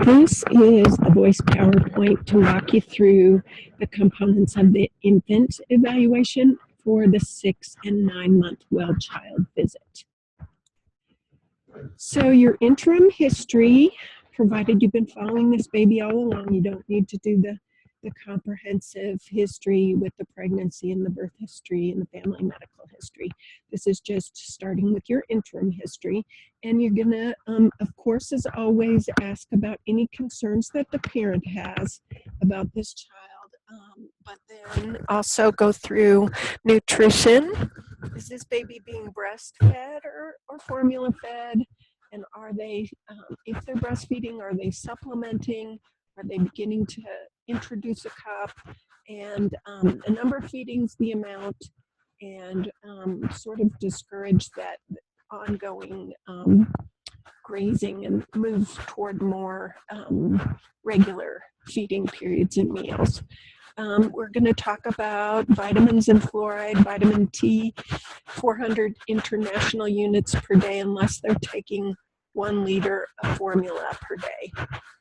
This is the voice PowerPoint to walk you through the components of the infant evaluation for the 6 and 9 month well child visit. So your interim history, provided you've been following this baby all along, you don't need to do the comprehensive history with the pregnancy and the birth history and the family medical history. This is just starting with your interim history. And you're gonna, of course, as always, ask about any concerns that the parent has about this child, but then also go through nutrition. Is this baby being breastfed or formula fed? And are they, if they're breastfeeding, are they supplementing? Are they beginning to introduce a cup? And the number of feedings, the amount, and sort of discourage that ongoing grazing and move toward more regular feeding periods and meals. We're going to talk about vitamins and fluoride. Vitamin T, 400 international units per day unless they're taking 1 liter of formula per day.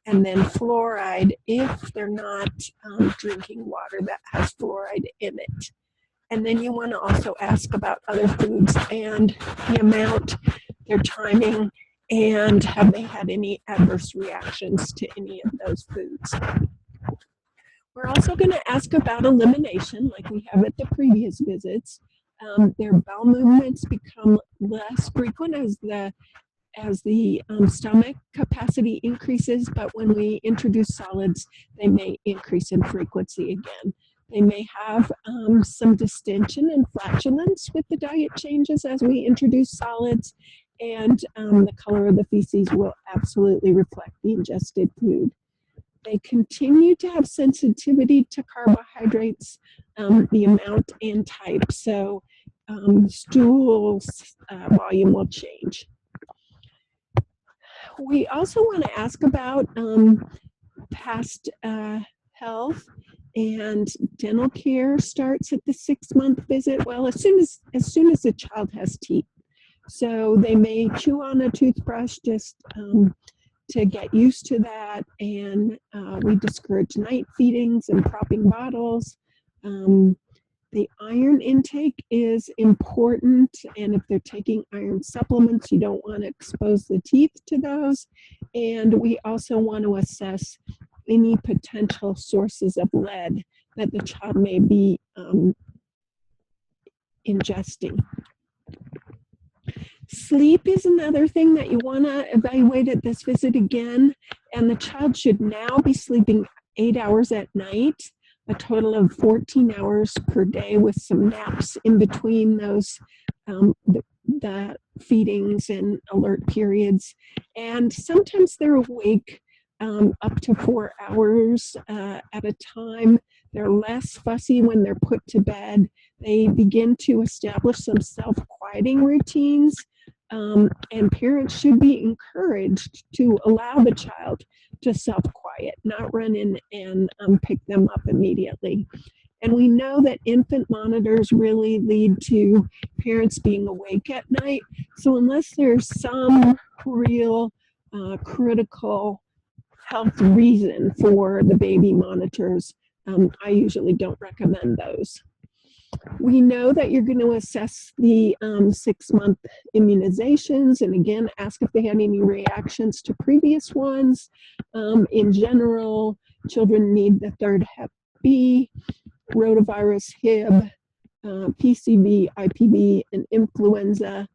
And then fluoride if they're not drinking water that has fluoride in it. And then you want to also ask about other foods and the amount, their timing, and have they had any adverse reactions to any of those foods. We're also going to ask about elimination like we have at the previous visits. Their bowel movements become less frequent as the stomach capacity increases, but when we introduce solids, they may increase in frequency again. They may have some distension and flatulence with the diet changes as we introduce solids, and the color of the feces will absolutely reflect the ingested food. They continue to have sensitivity to carbohydrates, the amount and type, so stool volume will change. We also want to ask about past health, and dental care starts at the 6-month visit. Well, as soon as the child has teeth. So they may chew on a toothbrush just to get used to that, and we discourage night feedings and propping bottles. The iron intake is important, and if they're taking iron supplements, you don't want to expose the teeth to those. And we also want to assess any potential sources of lead that the child may be ingesting. Sleep is another thing that you want to evaluate at this visit again, and the child should now be sleeping 8 hours at night, a total of 14 hours per day with some naps in between those the feedings and alert periods. And sometimes they're awake up to 4 hours at a time. They're less fussy when they're put to bed. They begin to establish some self-quieting routines, and parents should be encouraged to allow the child to self-quiet, not run in and pick them up immediately. And we know that infant monitors really lead to parents being awake at night. So unless there's some real critical health reason for the baby monitors, I usually don't recommend those. We know that you're going to assess the 6-month immunizations, and again, ask if they had any reactions to previous ones. In general, children need the 3rd Hep B, rotavirus, Hib, PCV, IPV, and influenza.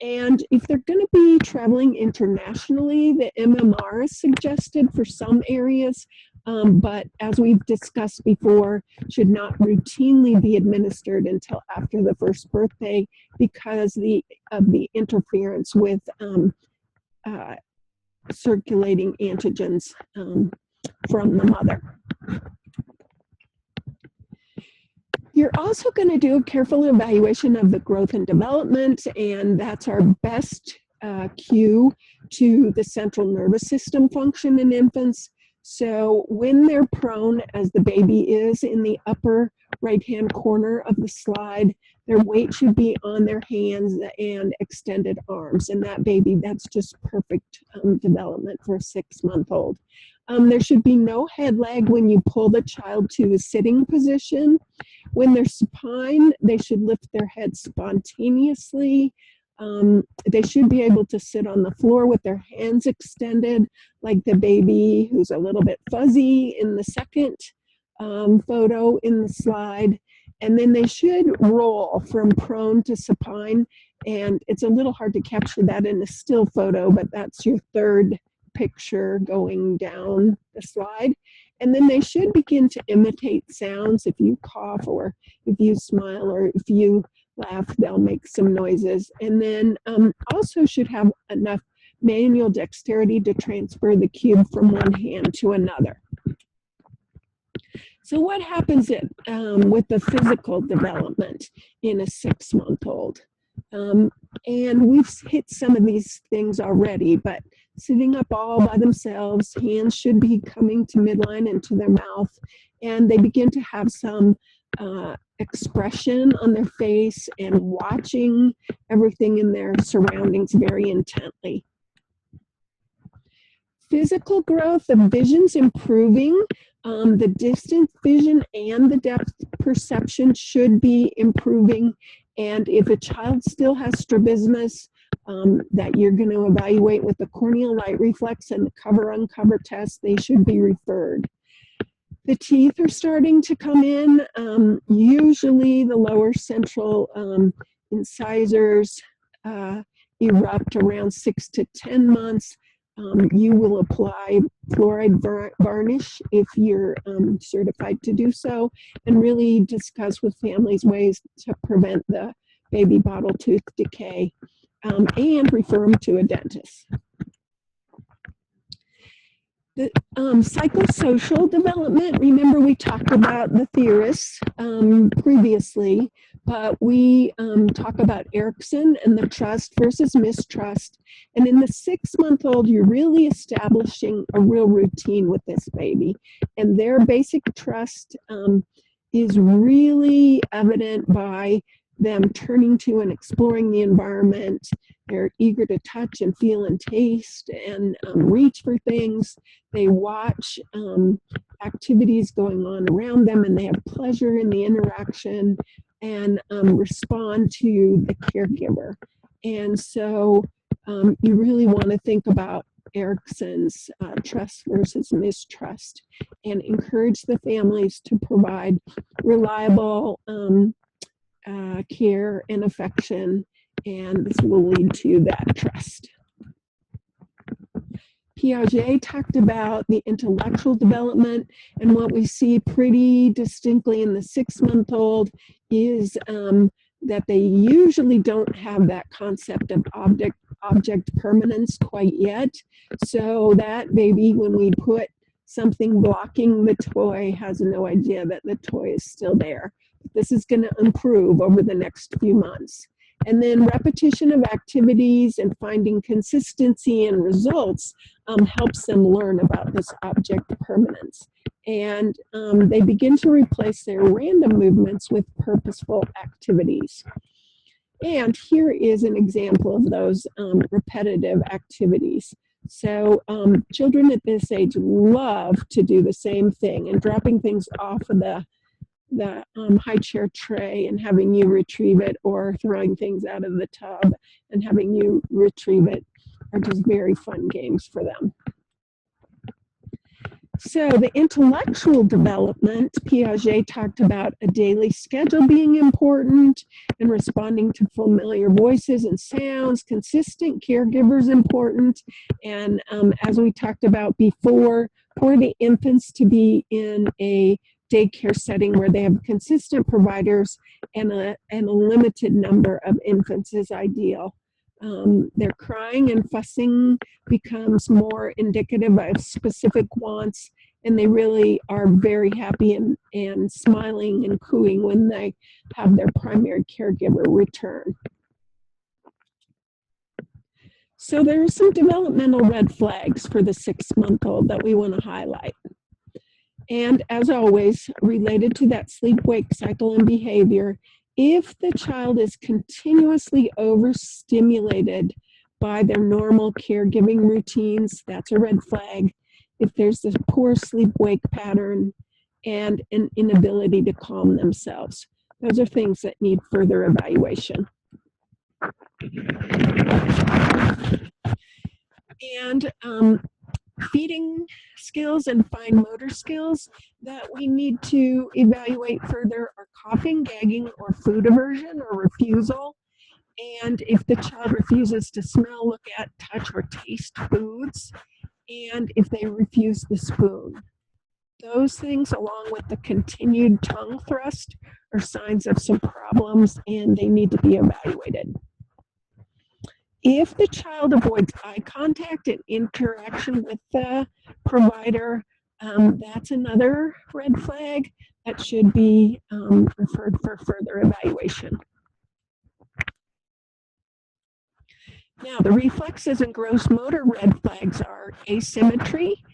And if they're going to be traveling internationally, the MMR is suggested for some areas, but as we've discussed before, should not routinely be administered until after the first birthday because of the interference with circulating antigens from the mother. You're also going to do a careful evaluation of the growth and development, and that's our best cue to the central nervous system function in infants. So when they're prone, as the baby is in the upper right-hand corner of the slide, Their weight should be on their hands and extended arms. And that baby, that's just perfect development for a 6-month-old. There should be no head lag when you pull the child to a sitting position. When they're supine, they should lift their head spontaneously. They should be able to sit on the floor with their hands extended, like the baby who's a little bit fuzzy in the second photo in the slide. And then they should roll from prone to supine. And it's a little hard to capture that in a still photo, but that's your third picture going down the slide. And then they should begin to imitate sounds. If you cough or if you smile or if you laugh, they'll make some noises. And then also should have enough manual dexterity to transfer the cube from one hand to another. So what happens with the physical development in a 6-month-old? And we've hit some of these things already, but sitting up all by themselves, hands should be coming to midline into their mouth, and they begin to have some expression on their face and watching everything in their surroundings very intently. Physical growth, the vision's improving. The distance vision and the depth perception should be improving. And if a child still has strabismus, that you're going to evaluate with the corneal light reflex and the cover-uncover test, they should be referred. The teeth are starting to come in. Usually the lower central incisors erupt around 6 to 10 months. You will apply fluoride varnish if you're certified to do so, and really discuss with families ways to prevent the baby bottle tooth decay, and refer them to a dentist. The psychosocial development, remember we talked about the theorists previously, but we talk about Erikson and the trust versus mistrust. And in the 6-month-old, you're really establishing a real routine with this baby. And their basic trust is really evident by them turning to and exploring the environment. They're eager to touch and feel and taste and reach for things. They watch activities going on around them, and they have pleasure in the interaction and respond to the caregiver. And so you really want to think about Erikson's trust versus mistrust and encourage the families to provide reliable care and affection, and this will lead to that trust. Piaget talked about the intellectual development, and what we see pretty distinctly in the 6-month-old is that they usually don't have that concept of object permanence quite yet. So that baby, when we put something blocking the toy, has no idea that the toy is still there. This is going to improve over the next few months. And then repetition of activities and finding consistency in results helps them learn about this object permanence. And they begin to replace their random movements with purposeful activities. And here is an example of those repetitive activities. So children at this age love to do the same thing, and dropping things off of the high chair tray and having you retrieve it, or throwing things out of the tub and having you retrieve it, are just very fun games for them. So the intellectual development, Piaget talked about a daily schedule being important and responding to familiar voices and sounds. Consistent caregivers important. And as we talked about before, for the infants to be in a daycare setting where they have consistent providers and a limited number of infants is ideal. Their crying and fussing becomes more indicative of specific wants, and they really are very happy and smiling and cooing when they have their primary caregiver return. So there are some developmental red flags for the 6-month-old that we want to highlight. And as always, related to that sleep-wake cycle and behavior If the child is continuously overstimulated by their normal caregiving routines, that's a red flag. If there's a poor sleep-wake pattern and an inability to calm themselves, those are things that need further evaluation. And feeding skills and fine motor skills that we need to evaluate further are coughing, gagging, or food aversion or refusal. And if the child refuses to smell, look at, touch, or taste foods, and if they refuse the spoon. Those things, along with the continued tongue thrust, are signs of some problems and they need to be evaluated. If the child avoids eye contact and interaction with the provider, that's another red flag that should be referred for further evaluation. Now, the reflexes and gross motor red flags are asymmetry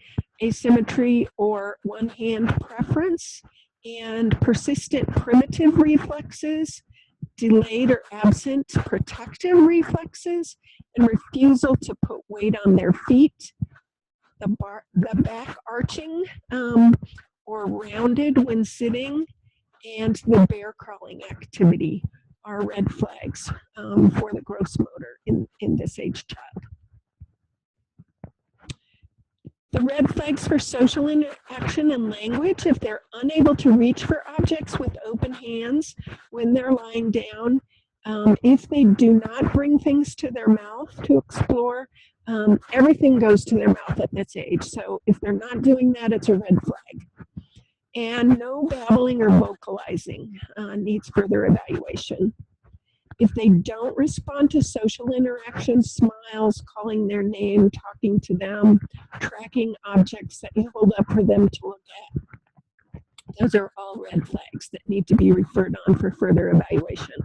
or one-hand preference, and persistent primitive reflexes, delayed or absent protective reflexes, and refusal to put weight on their feet. The back arching or rounded when sitting, and the bear crawling activity are red flags for the gross motor in this age child. The red flags for social interaction and language: if they're unable to reach for objects with open hands when they're lying down, if they do not bring things to their mouth to explore, everything goes to their mouth at this age. So if they're not doing that, it's a red flag. And no babbling or vocalizing needs further evaluation. If they don't respond to social interactions, smiles, calling their name, talking to them, tracking objects that you hold up for them to look at, those are all red flags that need to be referred on for further evaluation.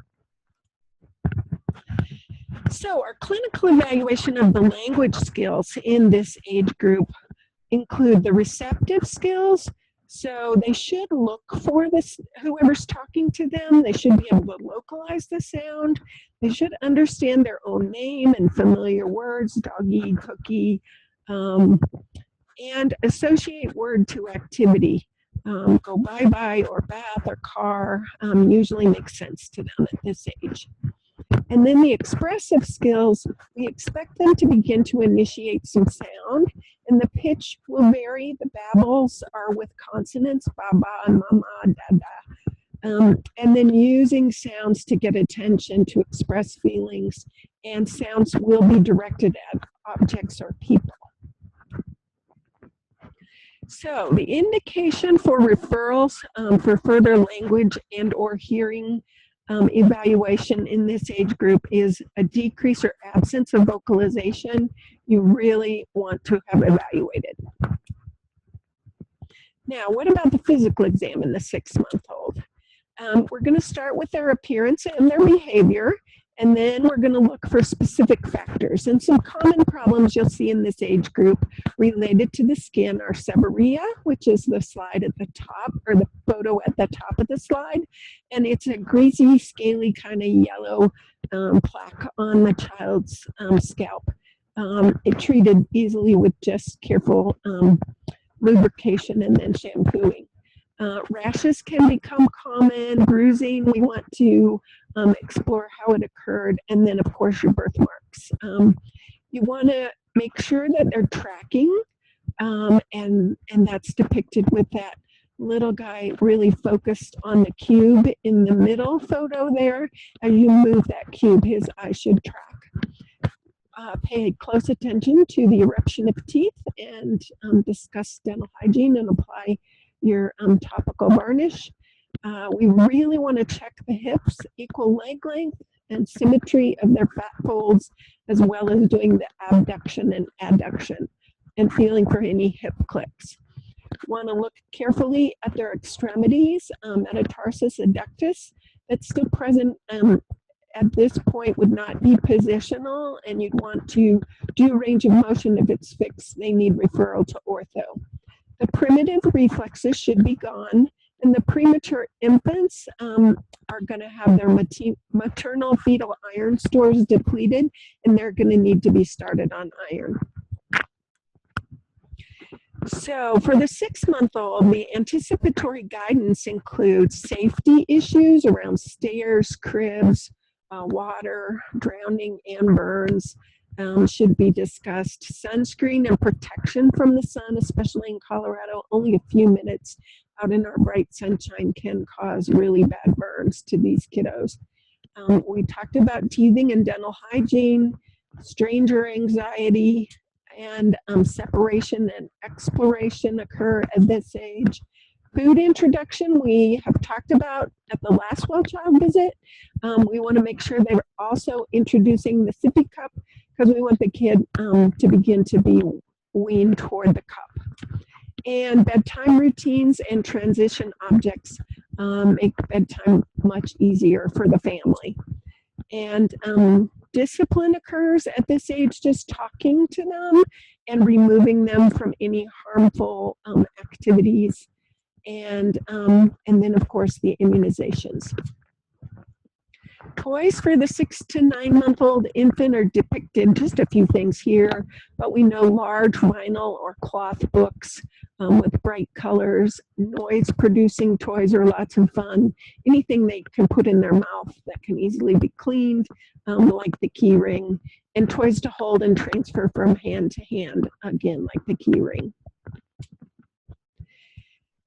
So our clinical evaluation of the language skills in this age group include the receptive skills. So they should look for this, whoever's talking to them. They should be able to localize the sound. They should understand their own name and familiar words, doggy, cookie, and associate word to activity. Go bye-bye or bath or car usually makes sense to them at this age. And then the expressive skills, we expect them to begin to initiate some sound, and the pitch will vary. The babbles are with consonants, baba and mama, dada. And then using sounds to get attention, to express feelings, and sounds will be directed at objects or people. So the indication for referrals for further language and or hearing evaluation in this age group is a decrease or absence of vocalization. You really want to have evaluated. Now, what about the physical exam in the 6-month-old? We're going to start with their appearance and their behavior, and then we're going to look for specific factors. And some common problems you'll see in this age group related to the skin are seborrhea, which is the slide at the top, or the photo at the top of the slide. And it's a greasy, scaly, kind of yellow plaque on the child's scalp. It's treated easily with just careful lubrication and then shampooing. Rashes can become common, bruising. We want to explore how it occurred, and then of course your birthmarks. You want to make sure that they're tracking, and that's depicted with that little guy really focused on the cube in the middle photo there. As you move that cube, his eye should track. Pay close attention to the eruption of teeth, and discuss dental hygiene and apply your topical varnish. We really want to check the hips, equal leg length, and symmetry of their fat folds, as well as doing the abduction and adduction, and feeling for any hip clicks. Want to look carefully at their extremities. Metatarsus adductus, that's still present at this point, would not be positional, and you'd want to do range of motion. If it's fixed, they need referral to ortho. The primitive reflexes should be gone. And the premature infants are going to have their maternal fetal iron stores depleted, and they're going to need to be started on iron. So for the 6-month-old, the anticipatory guidance includes safety issues around stairs, cribs, water, drowning, and burns should be discussed. Sunscreen and protection from the sun, especially in Colorado, only a few minutes out in our bright sunshine can cause really bad burns to these kiddos. We talked about teething and dental hygiene, stranger anxiety, and separation and exploration occur at this age. Food introduction, we have talked about at the last well child visit. We want to make sure they're also introducing the sippy cup because we want the kid to begin to be weaned toward the cup. And bedtime routines and transition objects make bedtime much easier for the family. And discipline occurs at this age, just talking to them and removing them from any harmful activities. And then, of course, the immunizations. Toys for the 6 to 9-month-old infant are depicted, just a few things here, but we know large vinyl or cloth books with bright colors, noise-producing toys are lots of fun, anything they can put in their mouth that can easily be cleaned, like the key ring, and toys to hold and transfer from hand to hand, again, like the key ring.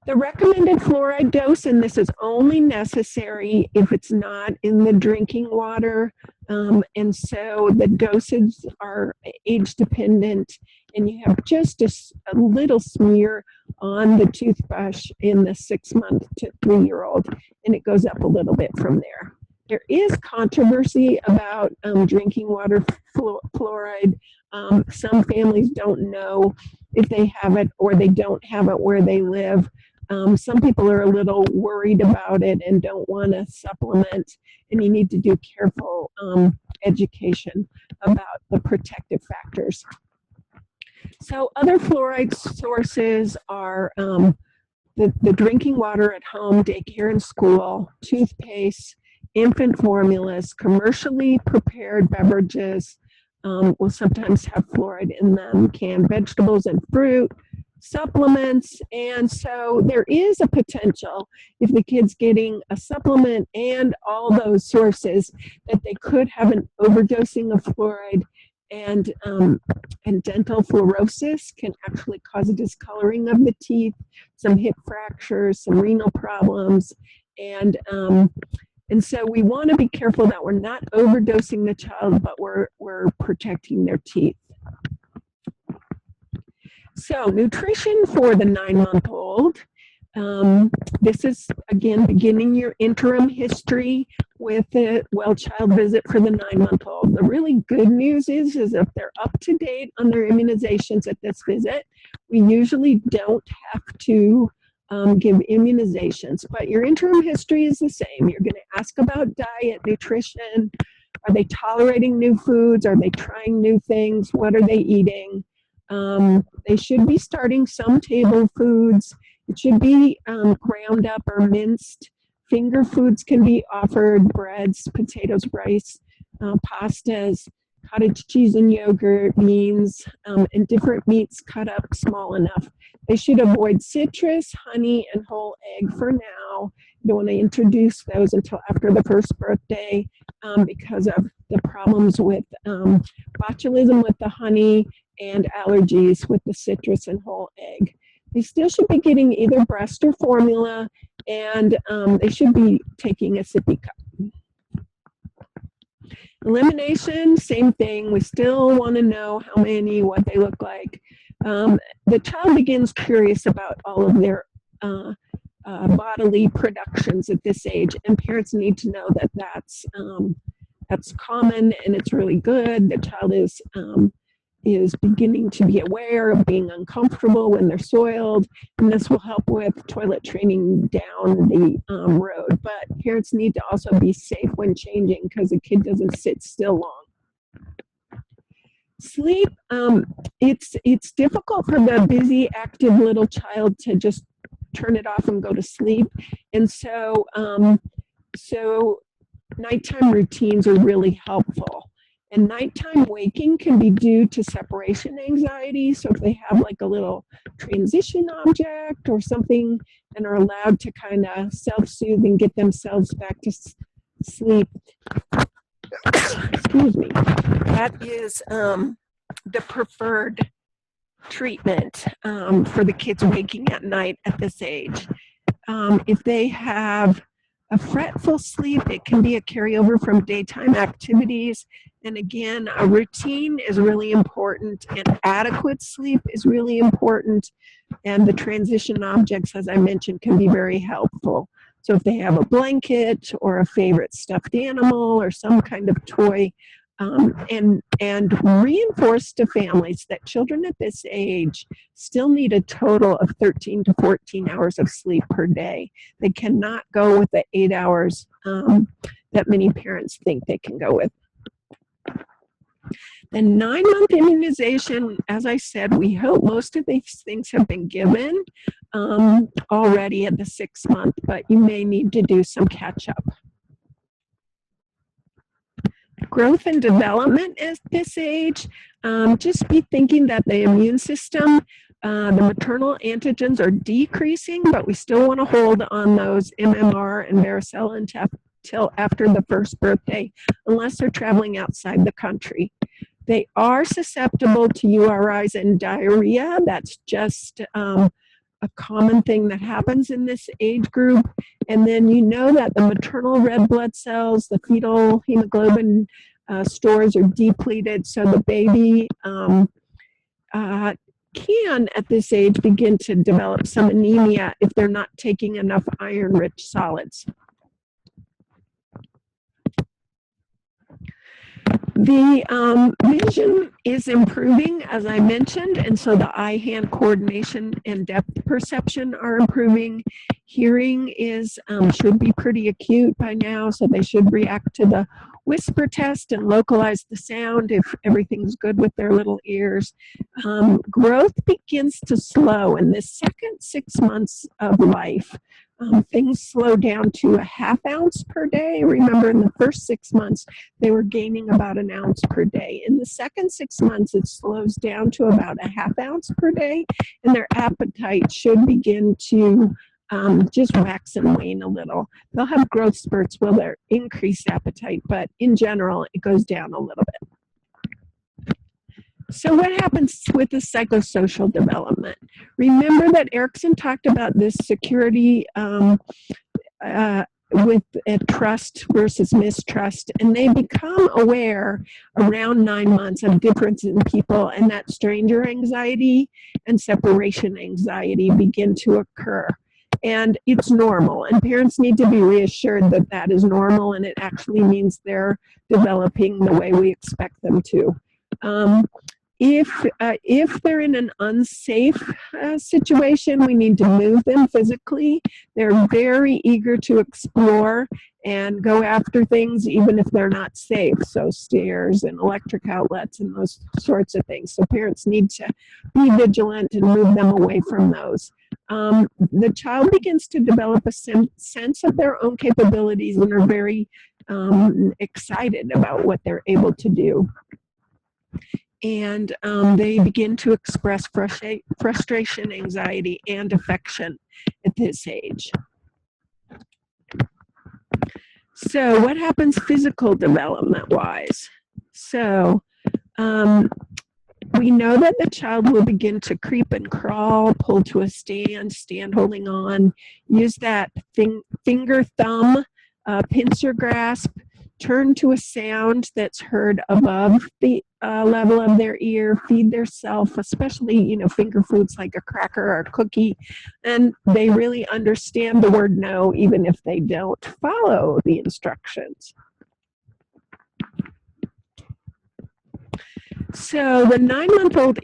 The recommended fluoride dose, and this is only necessary if it's not in the drinking water, and so the doses are age dependent, and you have just a little smear on the toothbrush in the 6-month to 3-year-old, and it goes up a little bit from there. There is controversy about drinking water fluoride. Some families don't know if they have it or they don't have it where they live. Some people are a little worried about it and don't want to supplement, and you need to do careful education about the protective factors. So other fluoride sources are the drinking water at home, daycare and school, toothpaste, infant formulas, commercially prepared beverages will sometimes have fluoride in them, canned vegetables and fruit, supplements, and so there is a potential if the kid's getting a supplement and all those sources that they could have an overdosing of fluoride, and dental fluorosis can actually cause a discoloring of the teeth, some hip fractures, some renal problems, and so we want to be careful that we're not overdosing the child, but we're protecting their teeth. So nutrition for the 9-month-old. This is, again, beginning your interim history with the well child visit for the 9-month-old. The really good news is if they're up to date on their immunizations at this visit, we usually don't have to give immunizations, but your interim history is the same. You're going to ask about diet, nutrition. Are they tolerating new foods? Are they trying new things? What are they eating? They should be starting some table foods. It should be ground up or minced. Finger foods can be offered, breads, potatoes, rice, pastas, cottage cheese and yogurt, beans, and different meats cut up small enough. They should avoid citrus, honey, and whole egg for now. You don't want to introduce those until after the first birthday because of the problems with botulism with the honey and allergies with the citrus and whole egg. They still should be getting either breast or formula, and they should be taking a sippy cup. Elimination, same thing. We still want to know how many, what they look like. The child begins curious about all of their bodily productions at this age, and parents need to know that that's common and it's really good. The child is beginning to be aware of being uncomfortable when they're soiled, and this will help with toilet training down the road. But parents need to also be safe when changing because the kid doesn't sit still long. Sleep, it's difficult for the busy, active little child to just turn it off and go to sleep. And so, so nighttime routines are really helpful. And nighttime waking can be due to separation anxiety. So if they have like a little transition object or something and are allowed to kind of self-soothe and get themselves back to sleep, excuse me, that is the preferred treatment for the kids waking at night at this age. If they have a fretful sleep, it can be a carryover from daytime activities. And again, a routine is really important, and adequate sleep is really important. And the transition objects, as I mentioned, can be very helpful. So if they have a blanket or a favorite stuffed animal or some kind of toy, and reinforce to families that children at this age still need a total of 13 to 14 hours of sleep per day. They cannot go with the 8 hours that many parents think they can go with. The 9-month immunization, as I said, we hope most of these things have been given already at the 6th month, but you may need to do some catch up. Growth and development at this age, just be thinking that the immune system, the maternal antigens are decreasing, but we still want to hold on those MMR and varicella until after the 1st birthday, unless they're traveling outside the country. They are susceptible to URIs and diarrhea. That's just a common thing that happens in this age group. And then you know that the maternal red blood cells, the fetal hemoglobin stores are depleted, so the baby can, at this age, begin to develop some anemia if they're not taking enough iron-rich solids. The vision is improving, as I mentioned, and so the eye-hand coordination and depth perception are improving. Hearing is should be pretty acute by now, so they should react to the whisper test and localize the sound if everything's good with their little ears. Growth begins to slow in the second 6 months of life. Things slow down to a ½ ounce per day. Remember, in the first 6 months, they were gaining about an ounce per day. In the second 6 months, it slows down to about a ½ ounce per day, and their appetite should begin to just wax and wane a little. They'll have growth spurts where they'll increase appetite, but in general, it goes down a little bit. So what happens with the psychosocial development? Remember that Erickson talked about this security with trust versus mistrust, and they become aware around 9 months of difference in people, and that stranger anxiety and separation anxiety begin to occur. And it's normal, and parents need to be reassured that that is normal, and it actually means they're developing the way we expect them to. If they're in an unsafe situation, we need to move them physically. They're very eager to explore and go after things even if they're not safe. So stairs and electric outlets and those sorts of things. So parents need to be vigilant and move them away from those. The child begins to develop a sense of their own capabilities and are very excited about what they're able to do. And they begin to express frustration, anxiety, and affection at this age. So what happens physical development-wise? So we know that the child will begin to creep and crawl, pull to a stand holding on, use that finger, thumb, pincer grasp, turn to a sound that's heard above the level of their ear, feed their self, especially, finger foods like a cracker or a cookie, and they really understand the word no, even if they don't follow the instructions. So the 9-month-old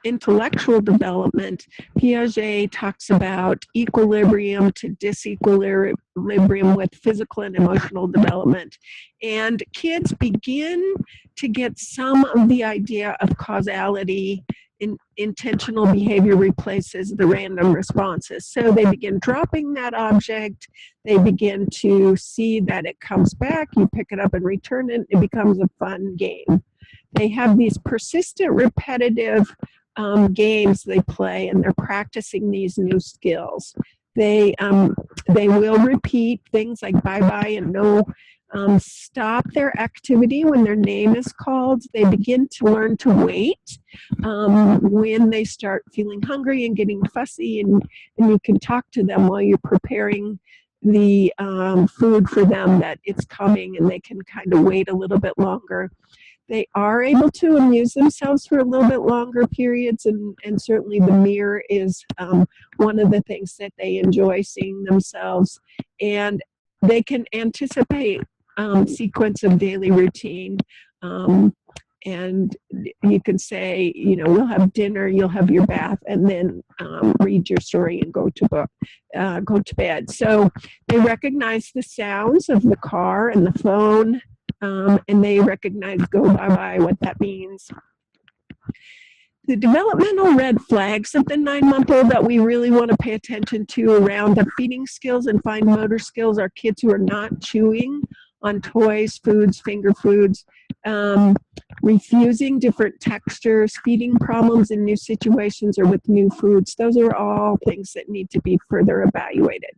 intellectual development, Piaget talks about equilibrium to disequilibrium with physical and emotional development. And kids begin to get some of the idea of causality intentional behavior replaces the random responses. So they begin dropping that object, they begin to see that it comes back, you pick it up and return it, it becomes a fun game. They have these persistent, repetitive games they play, and they're practicing these new skills. They will repeat things like bye-bye and no, stop their activity when their name is called. They begin to learn to wait when they start feeling hungry and getting fussy, and you can talk to them while you're preparing the food for them, that it's coming, and they can kind of wait a little bit longer. They are able to amuse themselves for a little bit longer periods, and certainly the mirror is one of the things that they enjoy, seeing themselves. And they can anticipate sequence of daily routine. And you can say, you know, we'll have dinner, you'll have your bath, and then read your story and go to bed. So they recognize the sounds of the car and the phone, and they recognize go bye-bye, what that means. The developmental red flags of the 9-month-old that we really want to pay attention to around the feeding skills and fine motor skills are kids who are not chewing on toys, foods, finger foods, refusing different textures, feeding problems in new situations or with new foods. Those are all things that need to be further evaluated.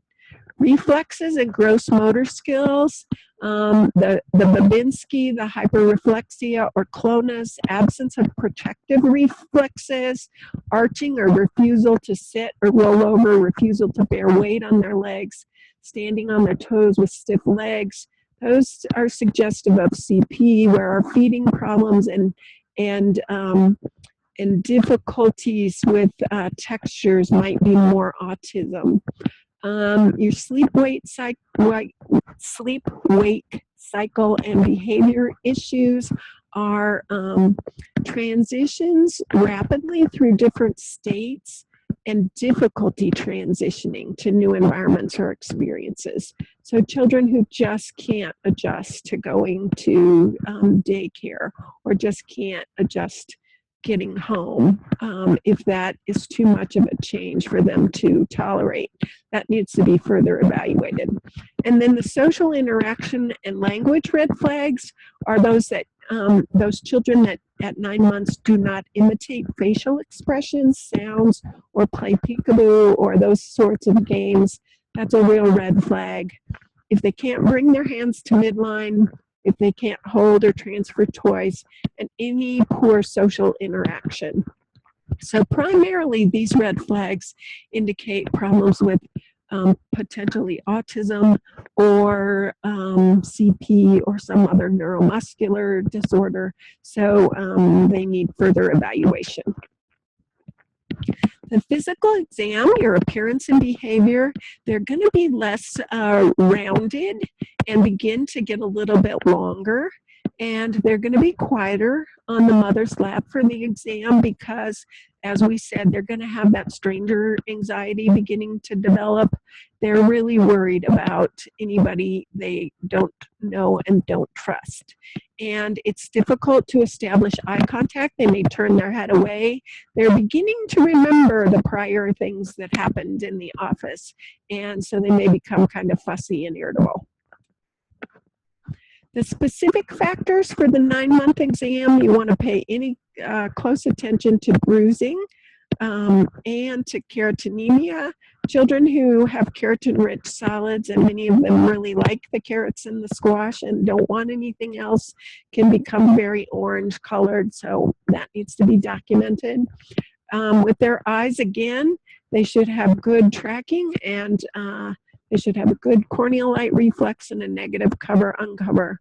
Reflexes and gross motor skills, the Babinski, the hyperreflexia or clonus, absence of protective reflexes, arching or refusal to sit or roll over, refusal to bear weight on their legs, standing on their toes with stiff legs. Those are suggestive of CP, where our feeding problems and difficulties with textures might be more autism. Your sleep-wake cycle and behavior issues are transitions rapidly through different states and difficulty transitioning to new environments or experiences. So children who just can't adjust to going to daycare, or just can't adjust getting home, if that is too much of a change for them to tolerate, that needs to be further evaluated. And then the social interaction and language red flags are those that those children that at 9 months do not imitate facial expressions, sounds, or play peekaboo or those sorts of games. That's a real red flag. If they can't bring their hands to midline, if they can't hold or transfer toys, and any poor social interaction. So primarily these red flags indicate problems with potentially autism or CP or some other neuromuscular disorder. So they need further evaluation. The physical exam, your appearance and behavior, they're going to be less rounded and begin to get a little bit longer. And they're going to be quieter on the mother's lap for the exam because, as we said, they're going to have that stranger anxiety beginning to develop. They're really worried about anybody they don't know and don't trust. And it's difficult to establish eye contact. They may turn their head away. They're beginning to remember the prior things that happened in the office. And so they may become kind of fussy and irritable. The specific factors for the 9-month exam, you want to pay any close attention to bruising and to carotenemia. Children who have keratin-rich solids, and many of them really like the carrots and the squash and don't want anything else, can become very orange colored, so that needs to be documented. With their eyes, again, they should have good tracking, and they should have a good corneal light reflex and a negative cover-uncover.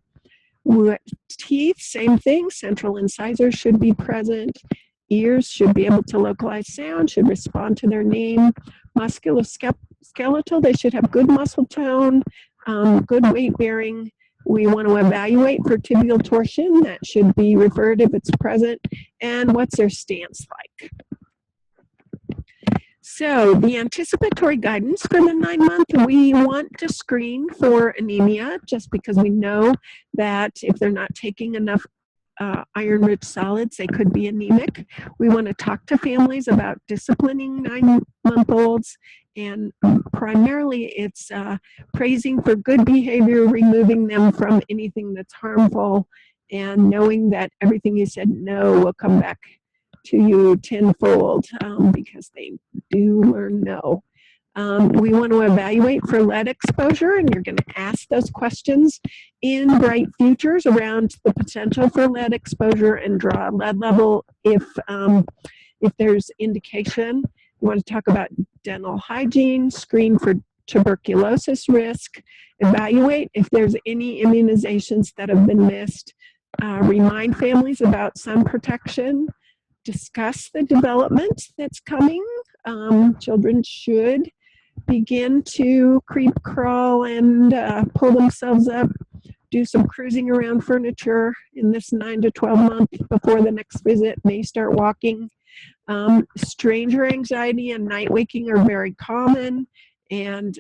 With teeth, same thing, central incisors should be present. Ears should be able to localize sound, should respond to their name. Musculoskeletal, they should have good muscle tone, good weight bearing. We want to evaluate for tibial torsion. That should be referred if it's present. And what's their stance like? So the anticipatory guidance for the 9-month, we want to screen for anemia just because we know that if they're not taking enough iron-rich solids. They could be anemic. We want to talk to families about disciplining 9-month-olds, and primarily it's praising for good behavior, removing them from anything that's harmful, and knowing that everything you said no will come back to you tenfold, because they do learn no. We want to evaluate for lead exposure, and you're going to ask those questions in Bright Futures around the potential for lead exposure and draw a lead level if there's indication. You want to talk about dental hygiene, screen for tuberculosis risk, evaluate if there's any immunizations that have been missed, remind families about sun protection, discuss the development that's coming. Children should begin to creep, crawl, and pull themselves up, do some cruising around furniture in this 9 to 12 months before the next visit, may start walking. Stranger anxiety and night waking are very common, and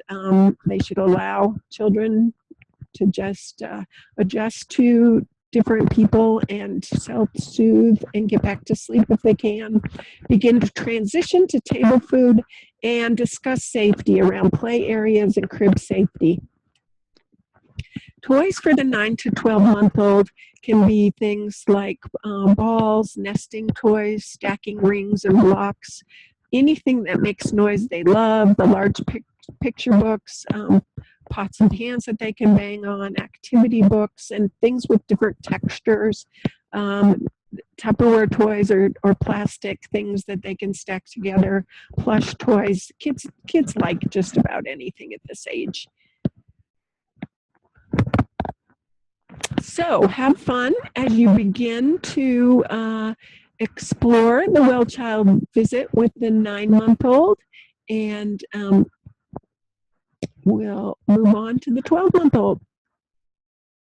they should allow children to just adjust to different people and self-soothe and get back to sleep if they can. Begin to transition to table food and discuss safety around play areas and crib safety. Toys for the 9 to 12-month-old can be things like balls, nesting toys, stacking rings and blocks, anything that makes noise they love, the large picture books, pots and pans that they can bang on, activity books, and things with different textures, Tupperware toys or plastic things that they can stack together, plush toys. Kids like just about anything at this age. So have fun as you begin to explore the Well Child visit with the 9-month-old, and we'll move on to the 12-month-old.